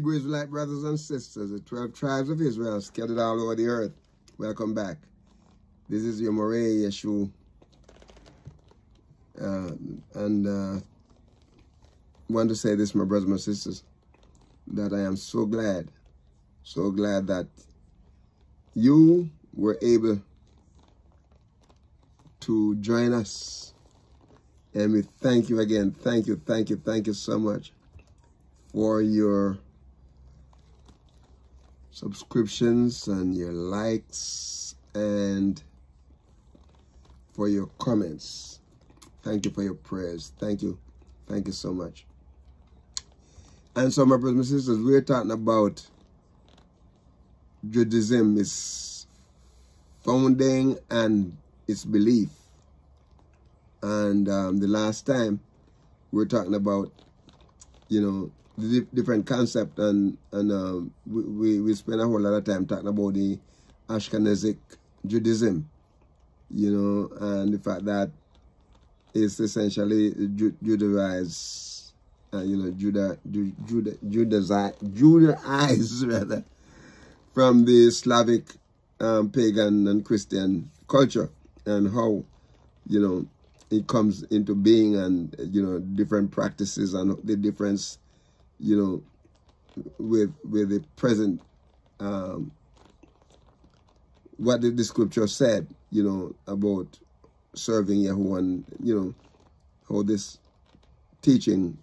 Hebrew Israelite brothers and sisters, the 12 tribes of Israel scattered all over the earth. Welcome back. This is your Moreh Yeshua. Want to say this, my brothers and sisters, that I am so glad that you were able to join us. And we thank you again. Thank you so much for your subscriptions and your likes and for your comments. Thank you for your prayers. Thank you so much. And so, my brothers and sisters, we're talking about Judaism, its founding and its belief. And the last time we were talking about, you know, the different concept, and we spent a whole lot of time talking about the Ashkenazic Judaism, you know, and the fact that it's essentially Judaized, you know, Judaized rather, from the Slavic pagan and Christian culture, and how, you know, it comes into being, and, you know, different practices and the difference, you know, with the present, what the scripture said, you know, about serving Yahuwah, and, you know, how this teaching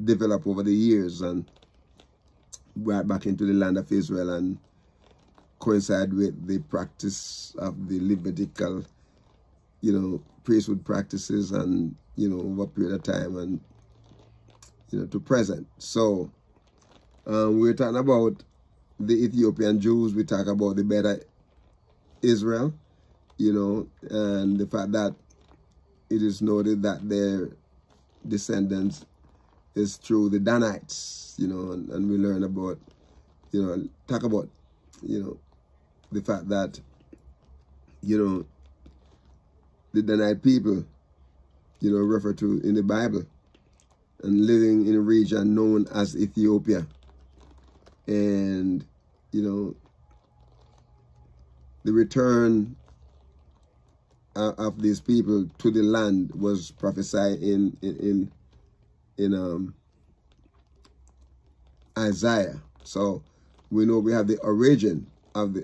developed over the years and brought back into the land of Israel and coincide with the practice of the Levitical, you know, priesthood practices, and, you know, over a period of time, and, you know, to present. So we're talking about the Ethiopian Jews. We talk about the better Israel, you know, and the fact that it is noted that their descendants is through the Danites, you know, and we learn about, you know, talk about, you know, the fact that, you know, the Danite people, you know, refer to in the Bible, and living in a region known as Ethiopia. And, you know, the return of these people to the land was prophesied in Isaiah. So we know we have the origin of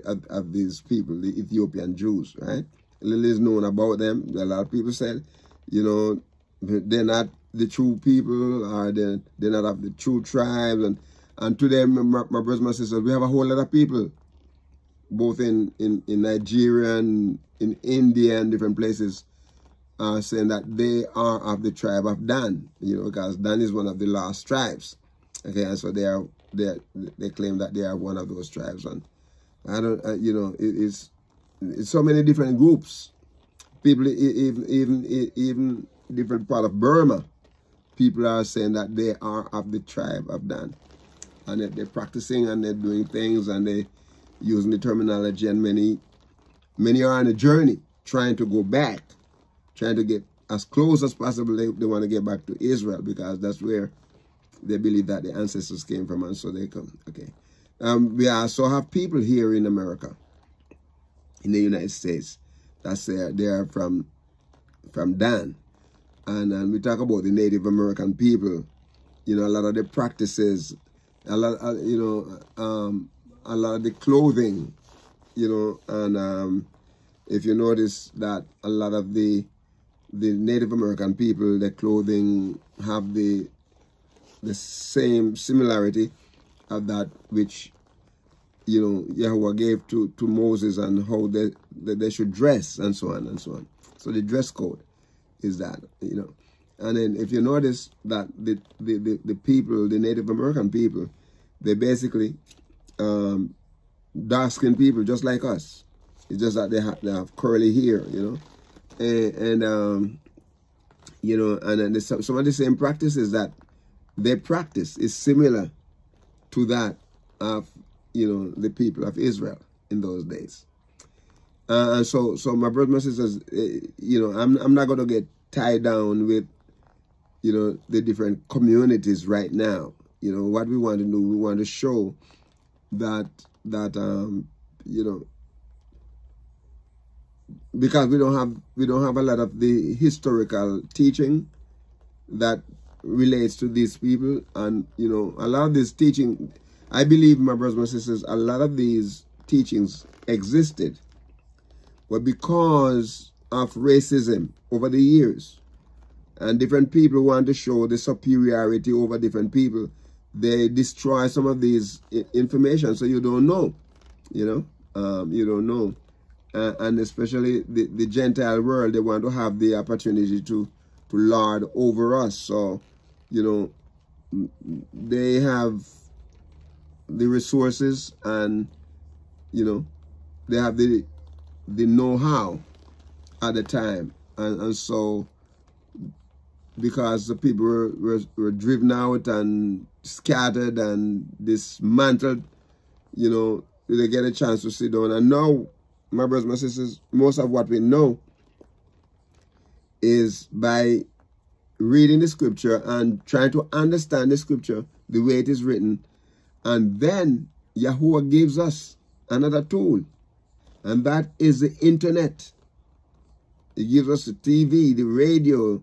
these people, the Ethiopian Jews, right? Little is known about them. A lot of people said, you know, they're not the true people, or they're not of the true tribes. And today, my brothers and my sisters, we have a whole lot of people, both in Nigeria and in India and different places, saying that they are of the tribe of Dan, you know, because Dan is one of the lost tribes. Okay, and so they claim that they are one of those tribes. And I don't, you know, it's so many different groups. People, even different part of Burma, people are saying that they are of the tribe of Dan, and that they're practicing and they're doing things and they using the terminology, and many are on a journey trying to go back, trying to get as close as possible. They want to get back to Israel, because that's where they believe that the ancestors came from, and so they come. Okay, we also have people here in America, in the United States, that say they are from Dan, and we talk about the Native American people. You know, a lot of the practices, a lot, you know, a lot of the clothing, you know, and if you notice that a lot of the Native American people, their clothing have the same similarity of that which, you know, Yahuwah gave to Moses, and how they should dress, and so on and so on. So the dress code is that, you know. And then if you notice that the people, the Native American people, they basically dark-skinned people just like us. It's just that they have curly hair, you know. And you know, and then some of the same practices that they practice is similar to that of, you know, the people of Israel in those days. So my brothers and sisters, you know, I'm not going to get tied down with, you know, the different communities right now. You know, what we want to do, we want to show that, you know, because we don't have a lot of the historical teaching that relates to these people. And, you know, a lot of this teaching, I believe, my brothers and sisters, a lot of these teachings existed, but because of racism over the years, and different people want to show the superiority over different people, they destroy some of these information, so you don't know, you know, you don't know. And especially the Gentile world, they want to have the opportunity to lord over us. So, you know, they have the resources, and, you know, they have the know-how at the time. And so, because the people were driven out and scattered and dismantled, you know, they get a chance to sit down. And now, my brothers, my sisters, most of what we know is by reading the scripture and trying to understand the scripture the way it is written. And then Yahuwah gives us another tool, and that is the internet. He gives us the TV, the radio.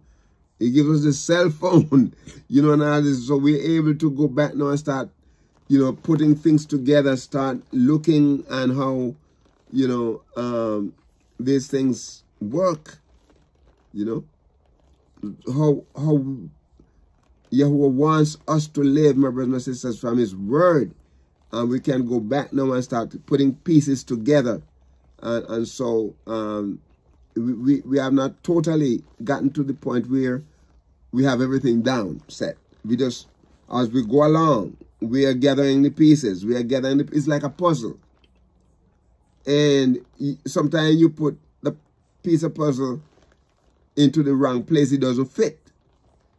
He gives us the cell phone, you know, and all this. So we're able to go back now and start, you know, putting things together, start looking at how, you know, these things work, you know, how Yahuwah wants us to live, my brothers and sisters, from his word. And we can go back now and start putting pieces together. And so we have not totally gotten to the point where we have everything down set. We just, as we go along, we are gathering the pieces. We are gathering it's like a puzzle. And sometimes you put the piece of puzzle into the wrong place, it doesn't fit.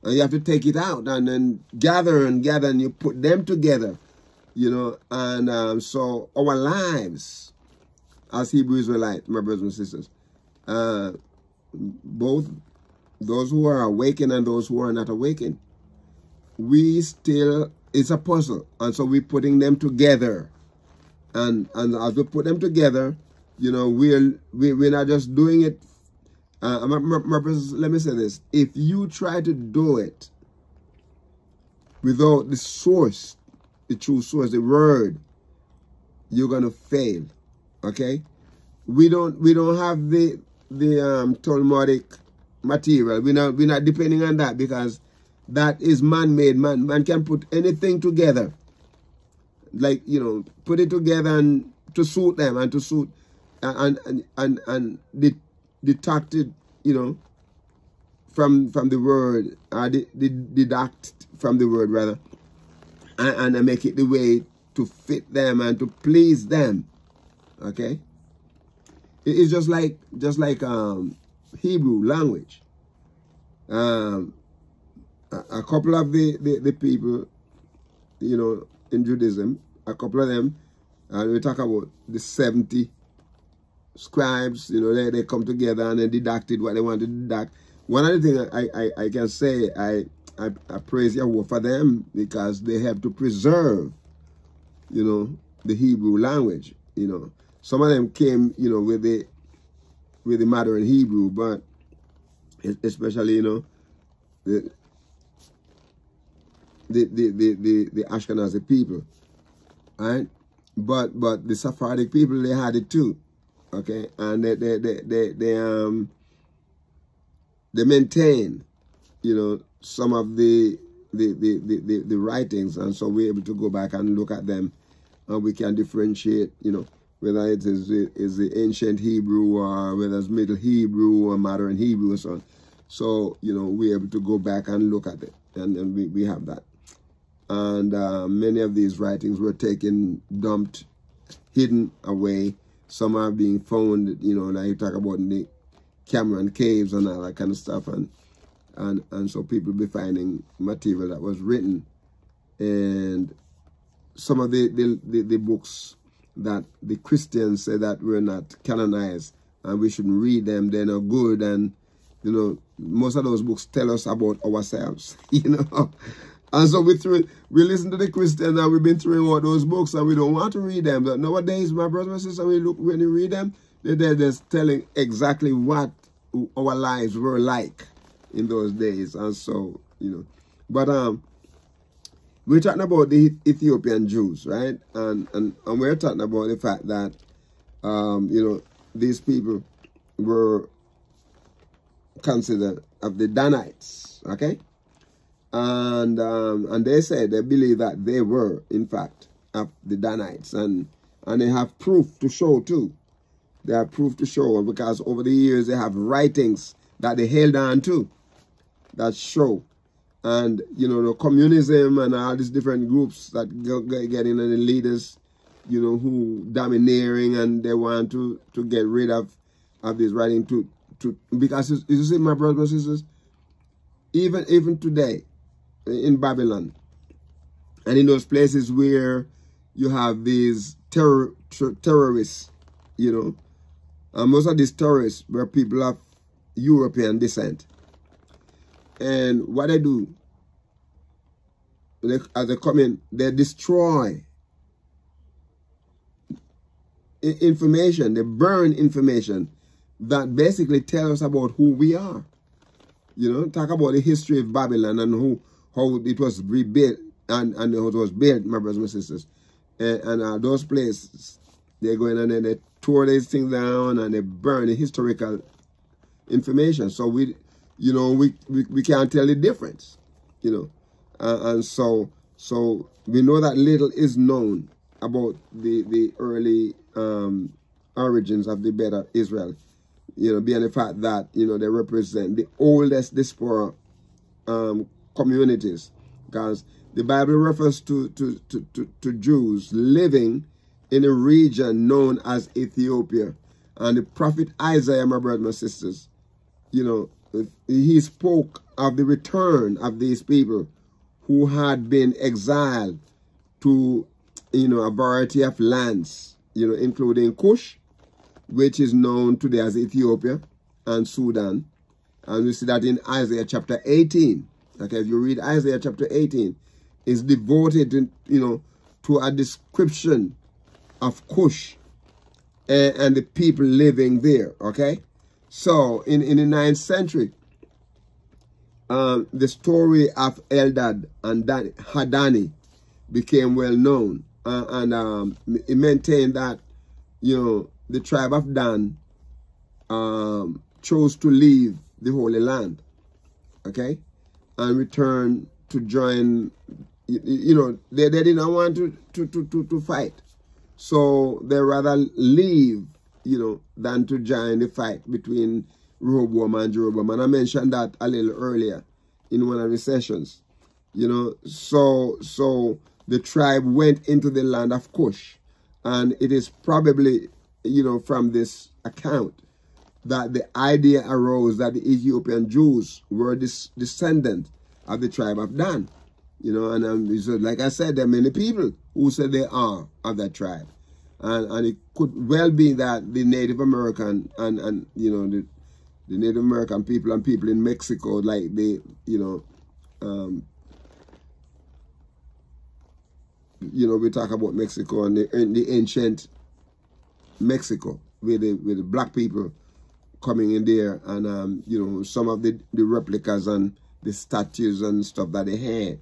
And you have to take it out and then gather, and you put them together, you know. And so our lives as Hebrew Israelites, my brothers and sisters, both those who are awakened and those who are not awakened, we still, it's a puzzle. And so we're putting them together. And as we put them together, you know, we're not just doing it. My brothers, let me say this. If you try to do it without the source, the true source, the word, you're going to fail. Okay? We don't have the Talmudic material. We're not depending on that, because that is man-made. Man can put anything together, like, you know, put it together and to suit them and to suit and deduct it, you know, from the word, deduct from the word rather, and make it the way to fit them and to please them. Okay, it's just like Hebrew language. A couple of the people, you know, in Judaism, a couple of them, we talk about the 70 scribes, you know, they come together and they deducted what they wanted to deduct. One of the things I can say, I praise Yahuwah for them, because they have to preserve, you know, the Hebrew language. You know, some of them came, you know, with the modern Hebrew, but especially, you know, the Ashkenazi people, right? But the Sephardic people, they had it too, okay? And they maintain, you know, some of the writings, and so we're able to go back and look at them, and we can differentiate, you know, whether it is the ancient Hebrew, or whether it's Middle Hebrew or modern Hebrew, or so on. So, you know, we're able to go back and look at it, and we have that. And many of these writings were taken, dumped, hidden away. Some are being found, you know, like you talk about in the Cameron caves and all that kind of stuff. And so people be finding material that was written. And some of the books that the Christians say that were not canonized and we shouldn't read them, they're not good. And, you know, most of those books tell us about ourselves, you know. And so we listen to the Christians, and we've been throwing out those books, and we don't want to read them. But nowadays, my brothers and sisters, when you read them, they're just telling exactly what our lives were like in those days. And so, but we're talking about the Ethiopian Jews, right? And we're talking about the fact that these people were considered of the Danites, okay? And they said they believe that they were, in fact, of the Danites, and they have proof to show too. They have proof to show, because over the years they have writings that they held on to that show. And the communism and all these different groups that get in, and the leaders, who domineering, and they want to get rid of this writing because you see, my brothers and sisters, even today in Babylon and in those places where you have these terrorists, and most of these terrorists were people of European descent. And what they do, as they come in, they destroy information, they burn information that basically tell us about who we are. Talk about the history of Babylon and how it was rebuilt and how it was built, my brothers and sisters. And those places, they go in and then they tore these things down and they burn the historical information. So we can't tell the difference, and so we know that little is known about the early origins of the Beta Israel, beyond the fact that, they represent the oldest diaspora communities, because the Bible refers to Jews living in a region known as Ethiopia. And the prophet Isaiah, my brothers and sisters, he spoke of the return of these people who had been exiled to, a variety of lands, including Cush, which is known today as Ethiopia, and Sudan. And we see that in Isaiah chapter 18. Okay, if you read Isaiah chapter 18, it's devoted to a description of Cush and the people living there. Okay, so in the 9th century, the story of Eldad and Hadani became well known, and it maintained that the tribe of Dan chose to leave the Holy Land, okay, and return to join. They didn't want to fight, so they rather leave, than to join the fight between Rehoboam and Jeroboam. And I mentioned that a little earlier in one of the sessions. So the tribe went into the land of Cush, and it is probably, from this account, that the idea arose that the Ethiopian Jews were descendants of the tribe of Dan. And so, like I said, there are many people who say they are of that tribe. And it could well be that the Native American and the Native American people and people in Mexico, like we talk about Mexico and the ancient Mexico with the black people coming in there, and some of the replicas and the statues and stuff that they had,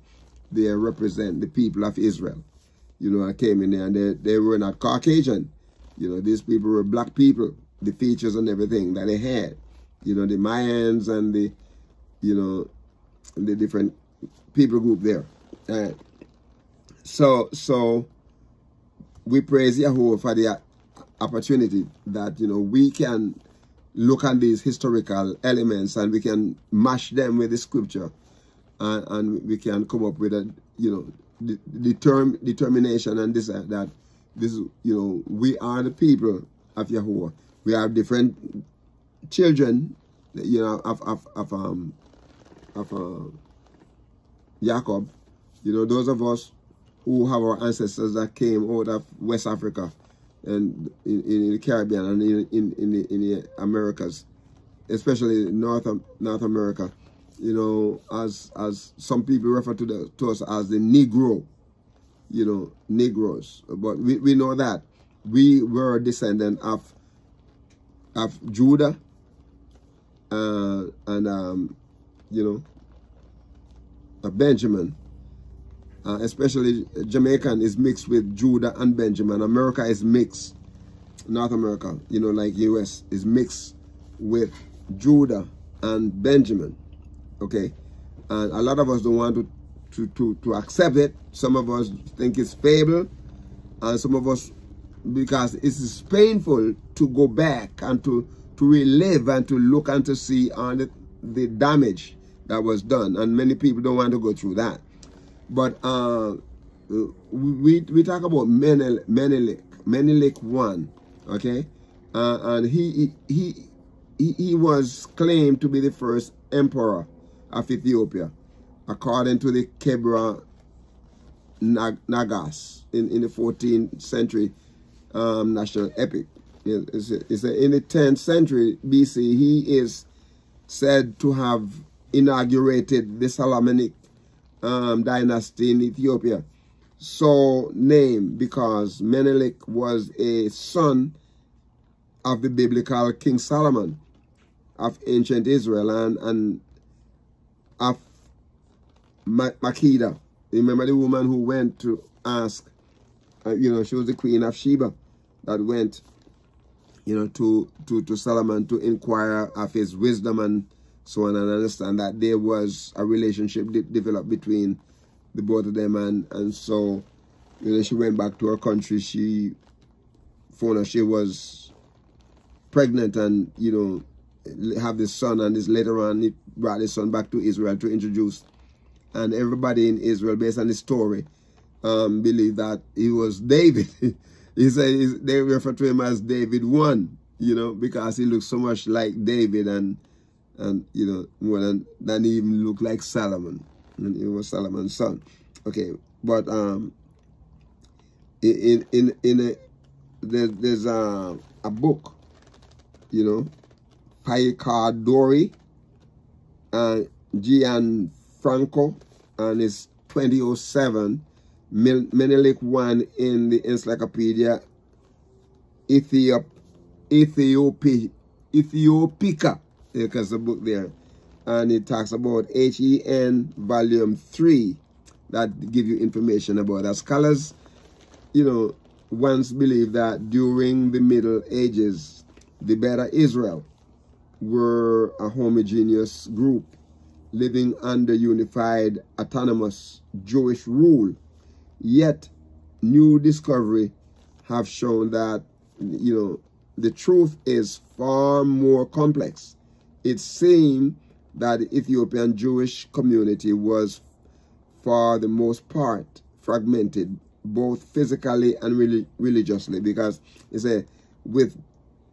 they represent the people of Israel. I came in there, and they were not Caucasian. These people were black people, the features and everything that they had. The Mayans and the different people group there. All right. So we praise Yahweh for the opportunity that, we can look at these historical elements and we can mash them with the scripture, and we can come up with a, determination and this that this, we are the people of Yahweh. We have different children, of Jacob. Those of us who have our ancestors that came out of West Africa and in the Caribbean and in the Americas, especially North America, you know, as some people refer to us as the Negro, you know, Negroes. But we know that we were a descendant of Judah, and you know, of Benjamin. Especially Jamaican is mixed with Judah and Benjamin. America is mixed. North America, you know, like US, is mixed with Judah and Benjamin. Okay, and a lot of us don't want to accept it. Some of us think it's fable, and some of us, because it is painful to go back and to relive and to look and to see on the damage that was done, and many people don't want to go through that. But we talk about Menelik I, okay, and he was claimed to be the first emperor of Ethiopia, according to the Kebra Nagas in the 14th century national epic. It's in the 10th century BC, he is said to have inaugurated the Solomonic dynasty in Ethiopia, so named because Menelik was a son of the biblical King Solomon of ancient Israel, and of Makeda. Remember the woman who went to ask, you know, she was the queen of Sheba that went, you know, to Solomon to inquire of his wisdom and so on, and understand that there was a relationship developed between the both of them, and so, you know, she went back to her country. She found out she was pregnant, and, you know, have this son, and this later on he brought his son back to Israel to introduce, and everybody in Israel, based on the story, believe that he was David. He said they refer to him as David I, you know, because he looks so much like David, and you know, more than he even looked like Solomon, and he was Solomon's son. Okay, but there's a book, you know, Paikadori and Gianfranco, and it's 2007, Menelik I in the Encyclopedia Ethiopica, because the book there, and it talks about HEN volume 3 that give you information about that. Scholars, you know, once believed that during the Middle Ages, the Beta Israel were a homogeneous group living under unified, autonomous Jewish rule. Yet, new discovery have shown that, you know, the truth is far more complex. It seemed that the Ethiopian Jewish community was, for the most part, fragmented, both physically and religiously, because it's with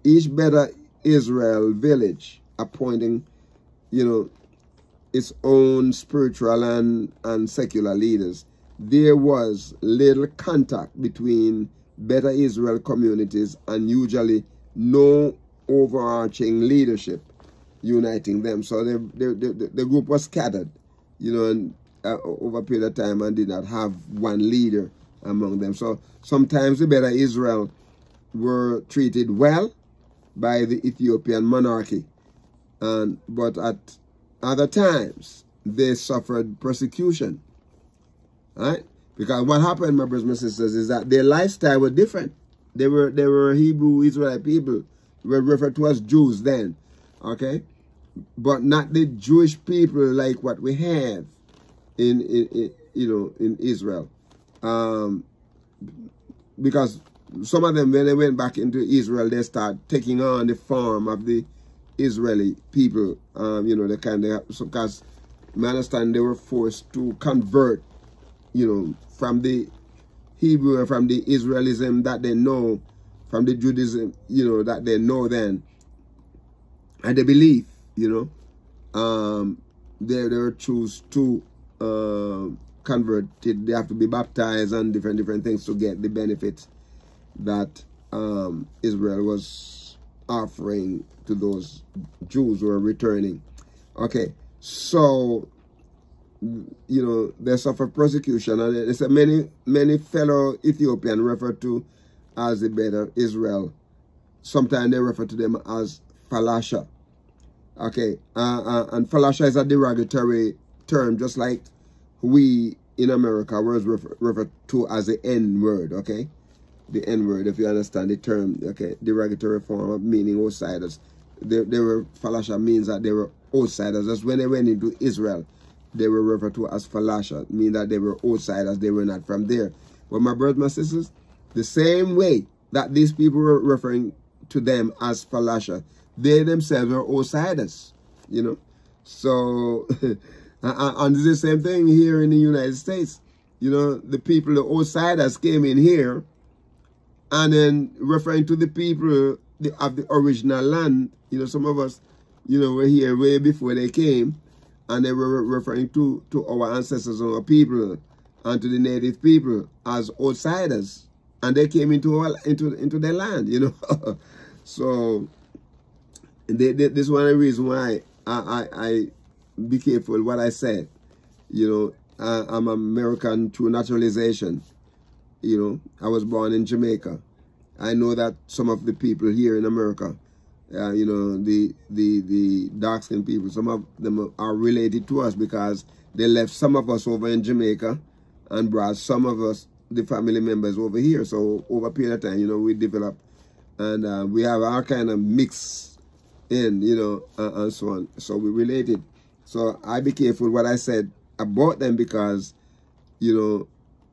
each Beta Israel village appointing, you know, its own spiritual and secular leaders, there was little contact between Beta Israel communities, and usually no overarching leadership uniting them. So the group was scattered, you know, and over a period of time, and did not have one leader among them. So sometimes the Beta Israel were treated well by the Ethiopian monarchy, but at other times they suffered persecution. Right? Because what happened, my brothers and sisters, is that their lifestyle was different. They were Hebrew Israelite people, were referred to as Jews then, okay, but not the Jewish people like what we have in you know, in Israel, because some of them, when they went back into Israel, they start taking on the form of the Israeli people. You know, they kind of, because I understand they were forced to convert, you know, from the Hebrew and from the Israelism that they know, from the Judaism, you know, that they know then, and they believe, you know, they were choose to convert. They have to be baptized and different things to get the benefits that Israel was offering to those Jews who are returning. Okay, So, you know, they suffer persecution, and they say many fellow Ethiopians refer to as the better Israel. Sometimes they refer to them as Falasha. Okay, and Falasha is a derogatory term, just like we in America was referred to as the N-word, okay? The N-word, if you understand the term, okay? Derogatory form of meaning outsiders. They were, Falasha means that they were outsiders. That's when they went into Israel. They were referred to as Falasha, meaning that they were outsiders. They were not from there. But my brothers, my sisters, the same way that these people were referring to them as Falasha, they themselves are outsiders, you know. So, and it's the same thing here in the United States. You know, the people, the outsiders came in here, and then referring to the people of the original land, you know, some of us, you know, were here way before they came, and they were referring to our ancestors and our people and to the native people as outsiders, and they came into their land, you know. So, this is one of the reasons why I be careful what I said. You know, I'm American through naturalization. You know, I was born in Jamaica. I know that some of the people here in America, you know, the dark-skinned people, some of them are related to us because they left some of us over in Jamaica and brought some of us, the family members, over here. So over a period of time, you know, we developed, and we have our kind of mix in, you know, and so on. So we related. So I be careful what I said about them because, you know,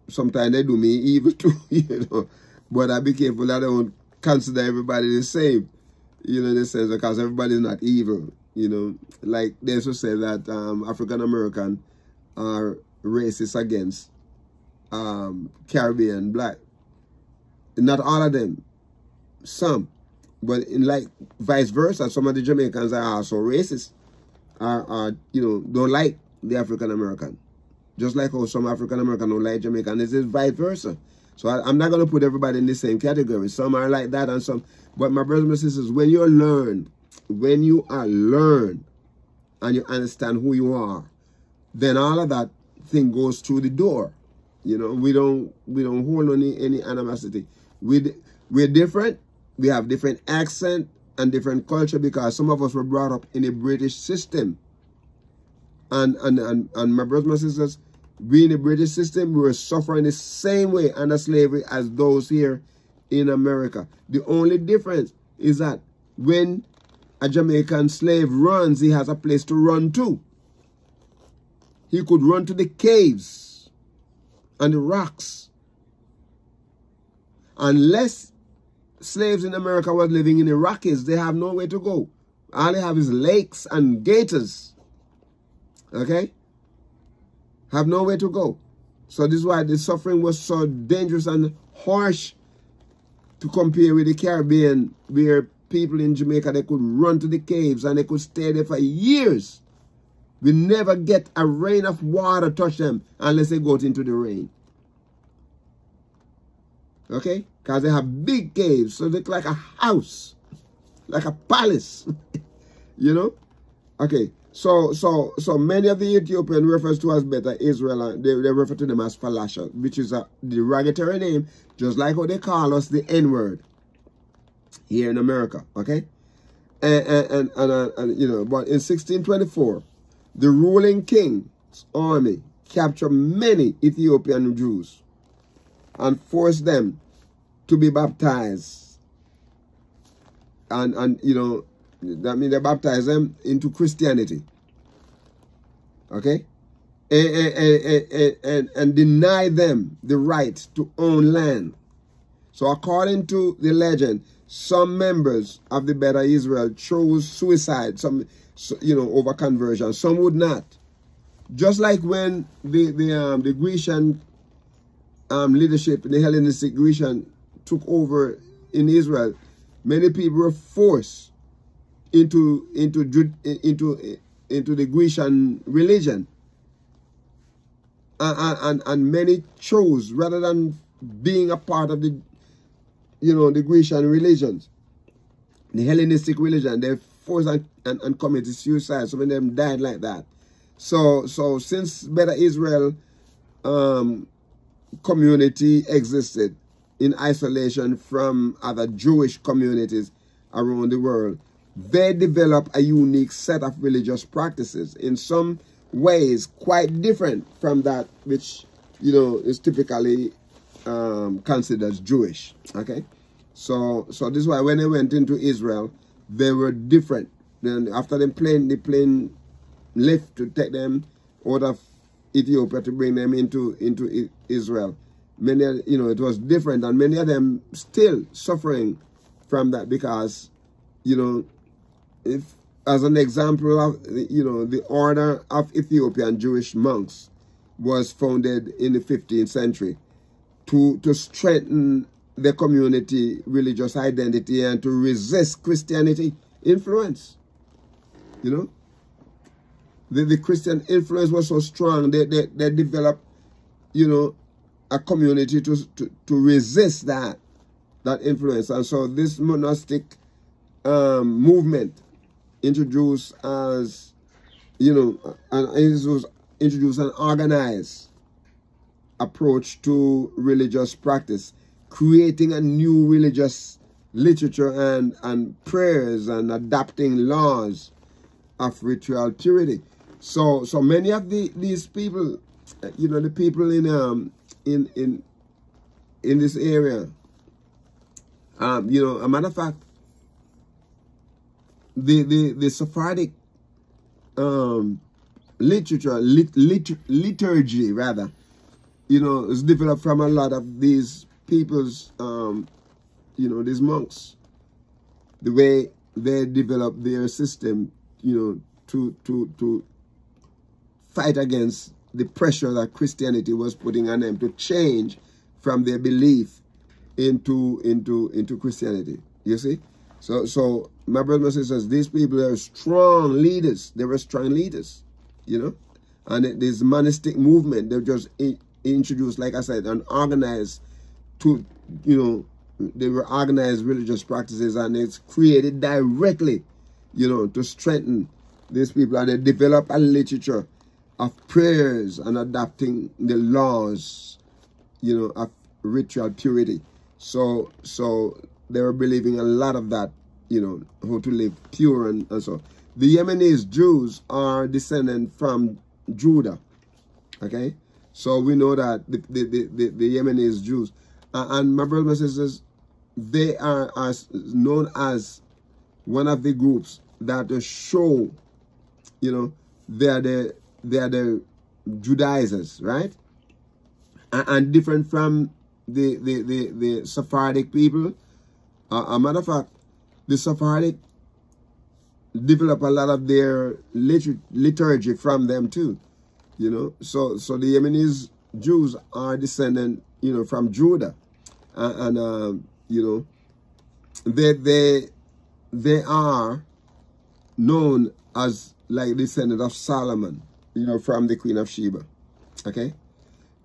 sometimes they do me evil too, you know. But I be careful that I don't consider everybody the same, you know, in the sense because everybody is not evil, you know. Like they also say that African American are racist against Caribbean black. Not all of them, some. But in like vice versa, some of the Jamaicans are also racist, are you know, don't like the African American. Just like how some African American don't like Jamaican, this is vice versa. So I'm not going to put everybody in the same category. Some are like that and some. But my brothers and sisters, when you learn, when you are learned and you understand who you are, then all of that thing goes through the door. You know, we don't hold on any animosity. We're different. We have different accent and different culture because some of us were brought up in a British system. And my brothers and sisters, we in the British system, we were suffering the same way under slavery as those here in America. The only difference is that when a Jamaican slave runs, he has a place to run to. He could run to the caves and the rocks. Unless slaves in America were living in the Rockies, they have nowhere to go. All they have is lakes and gators. Okay? Have nowhere to go. So this is why the suffering was so dangerous and harsh to compare with the Caribbean, where people in Jamaica, they could run to the caves and they could stay there for years. We never get a rain of water touch them unless they go into the rain. Okay? Because they have big caves, so they look like a house, like a palace. You know? Okay. So many of the Ethiopian refers to as better Israel, and they refer to them as Falasha, which is a derogatory name, just like how they call us the N-word here in America. Okay? And you know, but in 1624, the ruling king's army captured many Ethiopian Jews and forced them to be baptized. And you know, that means they baptize them into Christianity. Okay? And deny them the right to own land. So according to the legend, some members of the Better Israel chose suicide, some, you know, over conversion. Some would not. Just like when the Grecian leadership, the Hellenistic Grecian, took over in Israel, many people were forced into the Grecian religion, and many chose, rather than being a part of the, you know, the Grecian religions, the Hellenistic religion, they forced and committed suicide. So many of them died like that. So since Better Israel community existed in isolation from other Jewish communities around the world, they developed a unique set of religious practices, in some ways quite different from that which, you know, is typically considered Jewish. Okay, so this is why when they went into Israel, they were different. Then after the plane left to take them out of Ethiopia to bring them into Israel, many, you know, it was different, and many of them still suffering from that, because, you know, if, as an example of, you know, the order of Ethiopian Jewish monks was founded in the 15th century to strengthen the community religious identity and to resist Christianity influence. You know, the Christian influence was so strong, they developed, you know, a community to resist that influence. And so this monastic movement introduced as, you know, introduced an organized approach to religious practice, creating a new religious literature and prayers, and adapting laws of ritual purity. So many of these people, you know, the people in this area, you know, a matter of fact, the Sephardic liturgy rather, you know, is developed from a lot of these people's, you know, these monks, the way they develop their system, you know, to fight against the pressure that Christianity was putting on them to change from their belief into Christianity. You see? So my brothers and sisters, these people are strong leaders. They were strong leaders, you know. And this monastic movement, they just introduced, like I said, and organized to, you know, they were organized religious practices, and it's created directly, you know, to strengthen these people. And they develop a literature of prayers and adapting the laws, you know, of ritual purity. So they were believing a lot of that, you know, how to live pure and so. The Yemenis Jews are descendant from Judah. Okay, so we know that the Yemenis Jews, and my brothers and sisters, they are known as one of the groups that show, you know, they are the Judaizers, right? And different from the Sephardic people. A matter of fact, the Sephardic develop a lot of their liturgy from them too, you know. So the Yemenis Jews are descendant, you know, from Judah, and you know, they are known as like descendant of Solomon, you know, from the Queen of Sheba. Okay,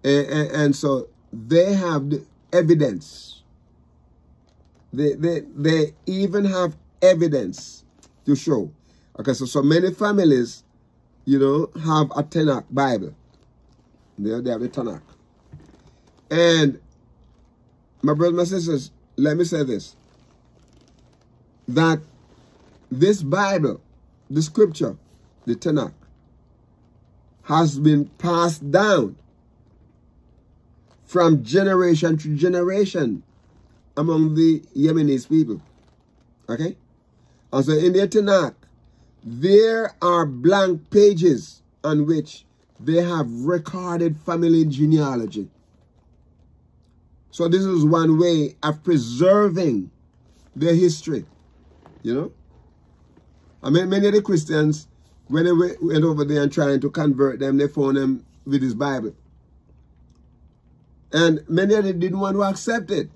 and so they have the evidence. They even have evidence to show. Okay, so many families, you know, have a Tanakh Bible. They have the Tanakh. And my brothers and sisters, let me say this, that this Bible, the scripture, the Tanakh, has been passed down from generation to generation among the Yemenis people. Okay? And so in the Tanakh, there are blank pages on which they have recorded family genealogy. So this is one way of preserving their history, you know. I mean, many of the Christians, when they went over there and trying to convert them, they found them with this Bible. And many of them didn't want to accept it.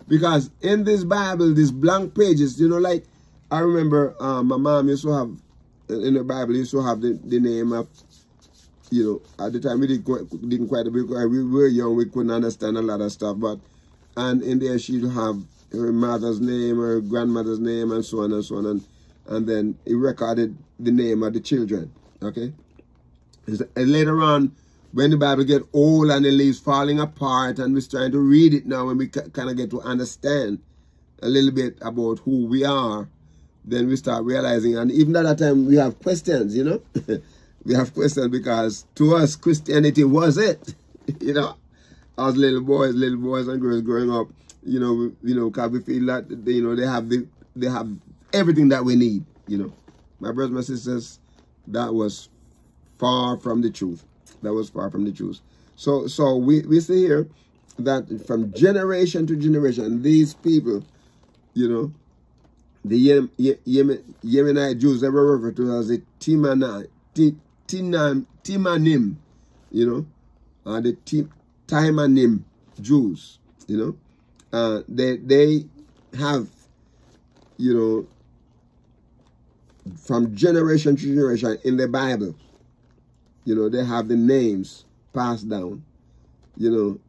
Because in this Bible, these blank pages, you know, like, I remember my mom used to have, in the Bible, used to have the name of, you know, at the time we didn't quite, because we were young, we couldn't understand a lot of stuff, but, and in there she'd have her mother's name, her grandmother's name, and so on and so on. and then he recorded the name of the children. Okay? And later on, when the Bible get old and the leaves falling apart, and we're trying to read it now, and we kind of get to understand a little bit about who we are, then we start realizing, and even at that time, we have questions, you know? We have questions because to us, Christianity was it, you know? As little boys and girls growing up, you know, because we feel that, you know, they have everything that we need, you know? My brothers, my sisters, that was far from the truth. That was far from the truth. So we see here that from generation to generation, these people, you know, the Yemenite Jews, they were referred to as the Timanim, you know, the Timanim Jews, you know. They have, you know, from generation to generation in the Bible, you know, they have the names passed down, you know,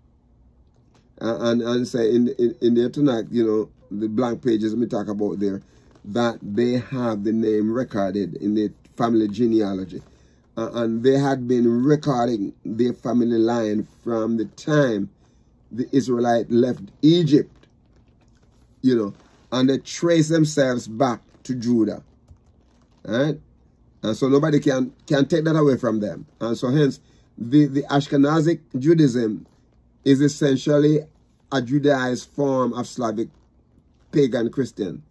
and say in there tonight, you know, the blank pages we talk about there, that they have the name recorded in the family genealogy. And they had been recording their family line from the time the Israelites left Egypt, you know, and they trace themselves back to Judah. All right? And so nobody can take that away from them. And so hence, the Ashkenazic Judaism is essentially a Judaized form of Slavic pagan Christian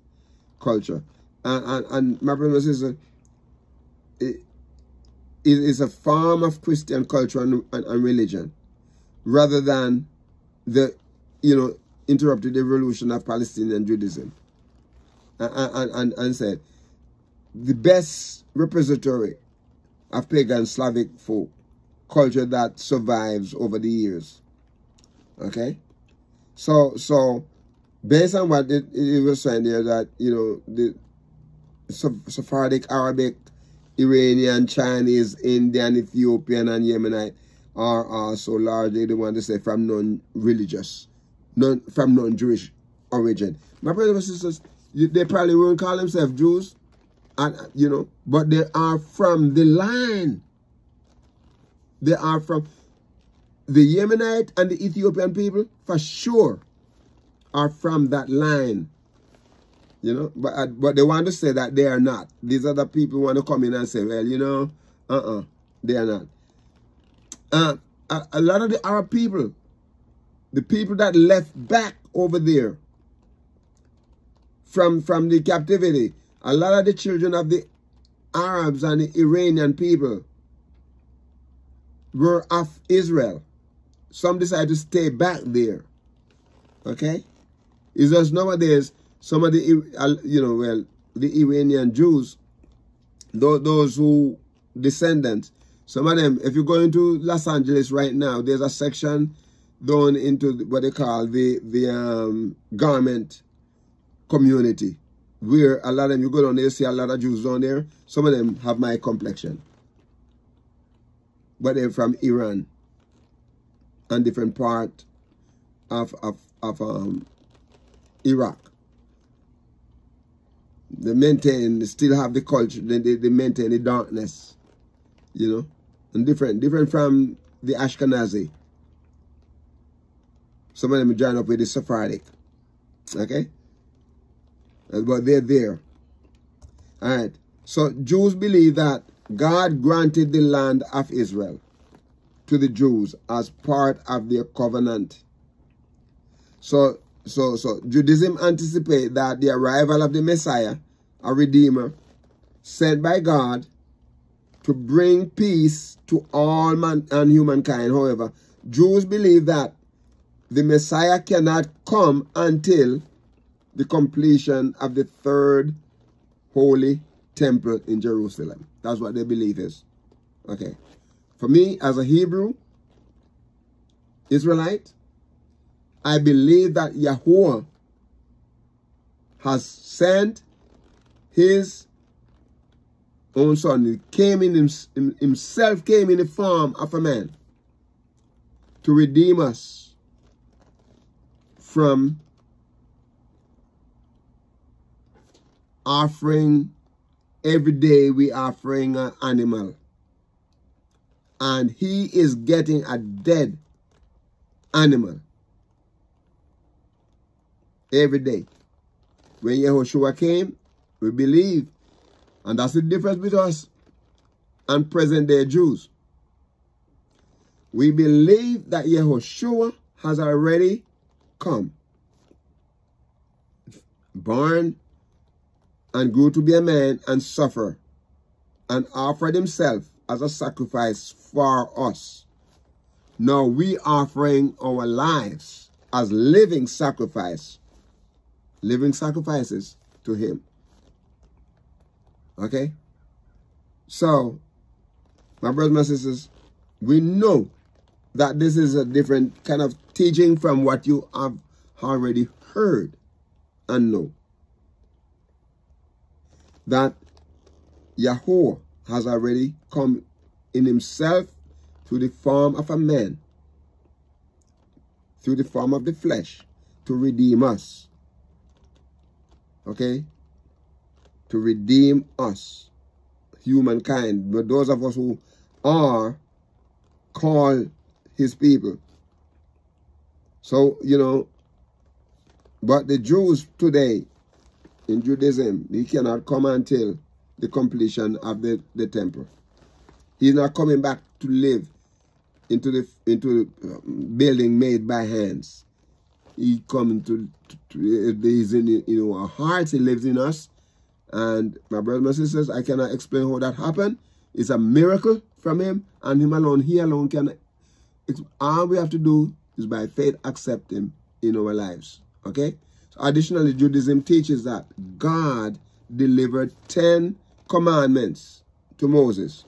culture. And my brother and sister, it is a form of Christian culture and religion, rather than the, you know, interrupted evolution of Palestinian Judaism. And said, the best repository of pagan Slavic folk culture that survives over the years. Okay? So based on what it was saying there, that, you know, the Sephardic, Arabic, Iranian, Chinese, Indian, Ethiopian, and Yemenite are also largely the one to say from non-religious, from non-Jewish origin. My brothers and sisters, they probably won't call themselves Jews, and, you know, but they are from the line. They are from the Yemenite and the Ethiopian people, for sure, are from that line. You know, but they want to say that they are not. These other people want to come in and say, well, you know, they are not. A lot of the Arab people, the people that left back over there from the captivity, a lot of the children of the Arabs and the Iranian people were of Israel. Some decided to stay back there. Okay? It's just nowadays, some of the, you know, well, the Iranian Jews, those who descendants, some of them, if you go into Los Angeles right now, there's a section down into what they call the garment community, where a lot of them, you go down there, you see a lot of Jews down there. Some of them have my complexion, but they're from Iran and different part of Iraq. They still have the culture, they maintain the darkness, you know, and different from the Ashkenazi. Some of them join up with the Sephardic, okay? But they're there. All right. So Jews believe that God granted the land of Israel to the Jews as part of their covenant. So Judaism anticipates that the arrival of the Messiah, a Redeemer, sent by God to bring peace to all man and humankind. However, Jews believe that the Messiah cannot come until the completion of the third holy temple in Jerusalem. That's what their belief is. Okay. For me, as a Hebrew Israelite, I believe that Yahuwah has sent his own son. He came in himself came in the form of a man to redeem us from offering every day we offering an animal. And he is getting a dead animal every day. When Yahushua came, we believe. And that's the difference between us and present day Jews. We believe that Yahushua has already come, born and grew to be a man and suffer and offered himself as a sacrifice for us. Now we offering our lives as living sacrifices to him. Okay? So, my brothers and sisters, we know that this is a different kind of teaching from what you have already heard and know. That Yahweh has already come in himself through the form of a man, through the form of the flesh, to redeem us. Okay? To redeem us, humankind, but those of us who are called his people. So, you know, but the Jews today, in Judaism, he cannot come until the completion of the temple. He's not coming back to live into the building made by hands. He comes he's in our hearts, he lives in us. And my brothers and sisters, I cannot explain how that happened. It's a miracle from him, and him alone, he alone can. All we have to do is by faith accept him in our lives. Okay? So additionally, Judaism teaches that God delivered 10 commandments to Moses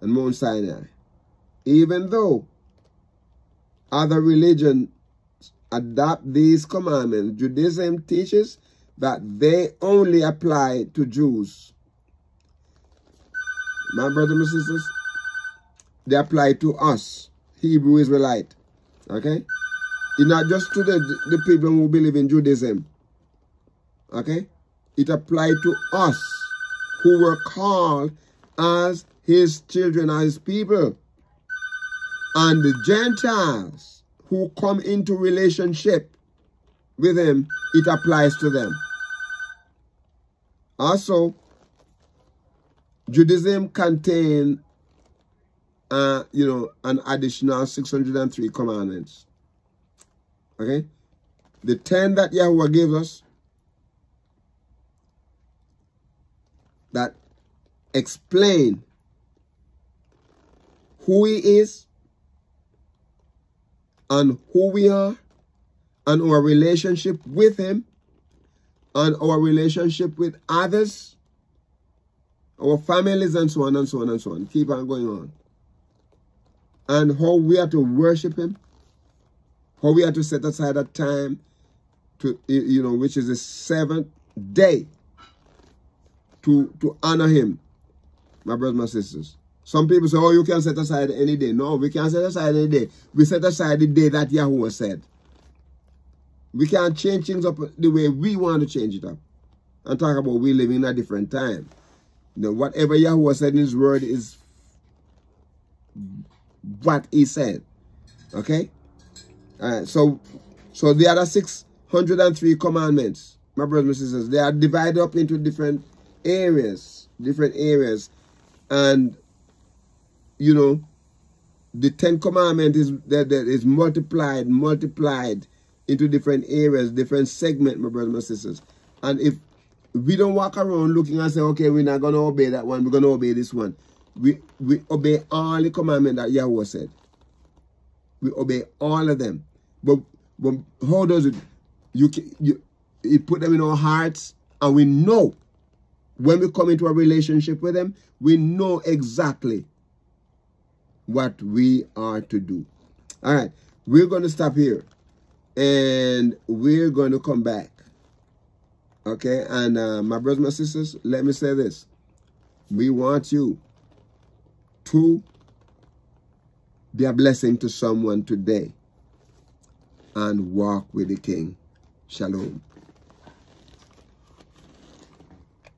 on Mount Sinai. Even though other religions adopt these commandments, Judaism teaches that they only apply to Jews. My brothers and sisters, they apply to us, Hebrew Israelite. Okay? It's not just to the people who believe in Judaism. Okay? It applies to us who were called as his children, as his people. And the Gentiles who come into relationship with him, it applies to them. Also, Judaism contains, an additional 603 commandments. Okay? The 10 that Yahweh gave us, that explain who he is and who we are and our relationship with him and our relationship with others, our families, and so on and so on and so on. Keep on going on. And how we are to worship him, how we are to set aside a time to, which is the 7th day to honor him, my brothers and sisters. Some people say, oh, you can set aside any day. No, we can't set aside any day. We set aside the day that Yahweh said. We can't change things up the way we want to change it up. And talk about we live in a different time. Whatever Yahweh said in his word is what he said. Okay? All right. So the other 603 commandments, my brothers and sisters, they are divided up into different areas. And, the 10 commandments is multiplied into different areas, different segments, my brothers and sisters. And if we don't walk around looking and say, okay, we're not going to obey that one, we're going to obey this one. We obey all the commandments that Yahweh said. We obey all of them. But how does it? You put them in our hearts, and we know when we come into a relationship with them, we know exactly what we are to do. All right, we're going to stop here, and we're going to come back. Okay, and my brothers and sisters, let me say this. We want you to be a blessing to someone today and walk with the King. Shalom.